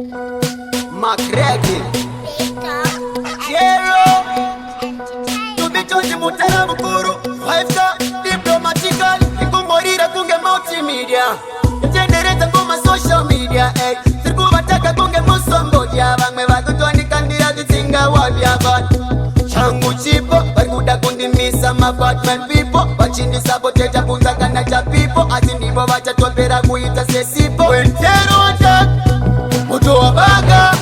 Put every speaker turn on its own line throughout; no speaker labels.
Makreki Jero Tubichoji mutana mukuru 5-star diplomatical Ikumorira kunge multimedia Genereta kuma social media Sirku bataka kunge musombodia Bangme bagutwani kandira kitinga wabyabat Changu chipo barikuda kundimisa mabatman people Bachindi saboteta punzakana cha people Ati ndipo bacha twapera kuita sesipo Wentero attack Mutu wa baga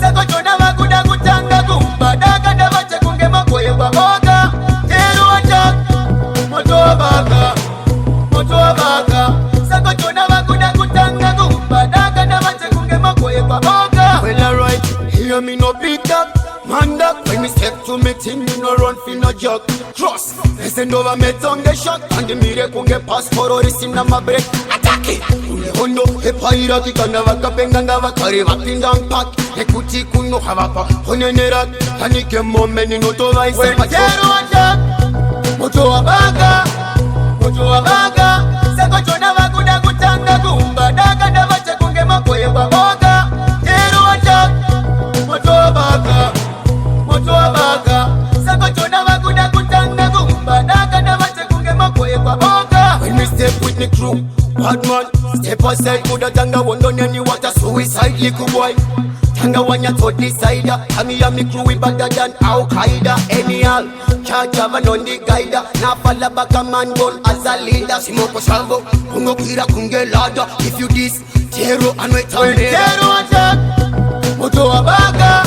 Seko chona wakuda kutanga kumbadaka Dabache kunge makoye kwa boga Tero attack Mutu wa baga Seko chona wakuda kutanga kumbadaka Dabache kunge makoye kwa boga Well alright, hear me no pick up Manda, when me step to me thing, me no run fi no jog. Cross, listen over me tongue get shot. And the mire kunge pass for or sim na ma break. Attack it, kunge hondo, he paira ki kanda waka penganga wakari wapi ndang pack. He kuti kuno hawapa, hone nerak. Hani ke momeni no to vai se pacho. Wentero attack, moto wa baga. Seko chona wakuda kutanga kumba. Daga dabache kunge makoye kwa boga. Tero attack, moto wa baga. Sako chona wakuda kutanga kumba Daga dabache kunge makoye kwa boga When we step with the crew Bad man, step aside Kuda tanga wondoni ni wata suicide Liku boy, tanga wanya to decider Kami ya mi crew we better than Al-Qaeda Anyhow, charge of an on the guider Na falla baka man gun as a leader Simoko salvo, kungo kira kunge lada If you this, Jero and we turn it Jero attack, moto wa baga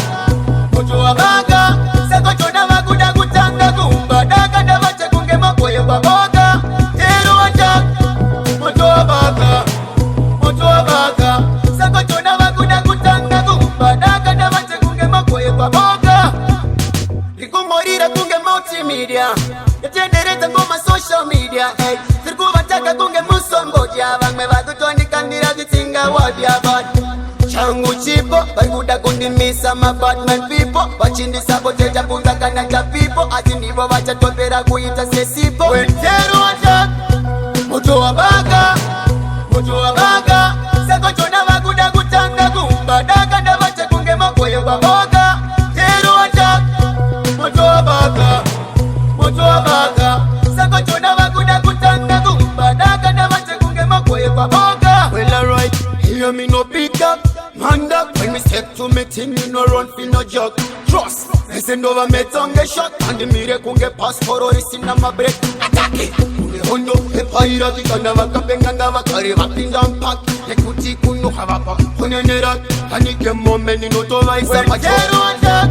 Seko chona wakuda kutanga kumba Daga dabache kunge makoye kwa boga Tero attack Moto wa baga Seko chona wakuda kutanga kumba Daga dabache kunge makoye kwa boga Ikumorira kunge multimedia Yatendereta ngoma social media Sirku bataka kunge musombodia Bangme bagutwani kandira kitinga wabyabat Changu chipo, barikuda kundimisa mabatman people Bachindi saboteta punzakana cha people Ati ndipo bacha twapera kuita sesipo Wentero attack, moto wa baga Seko chona wakuda kutanga kumba Daga dabache kunge makoye kwa boga Tero attack, moto wa baga Seko chona wakuda kutanga kumba Daga dabache kunge makoye kwa boga Well alright, hear me no pick up Manda, when me step to me thing, me no run fi no jog. Cross, listen over me tongue get shot. And the mire kunge pass for or sim na ma break. Attack it, kunge hondo, he paira ki kanda waka penganga wakari wapi ndang pack. He kuti kuno hawapa, hone nerak. Hani ke momeni no to vai sa pacho. Wentero attack.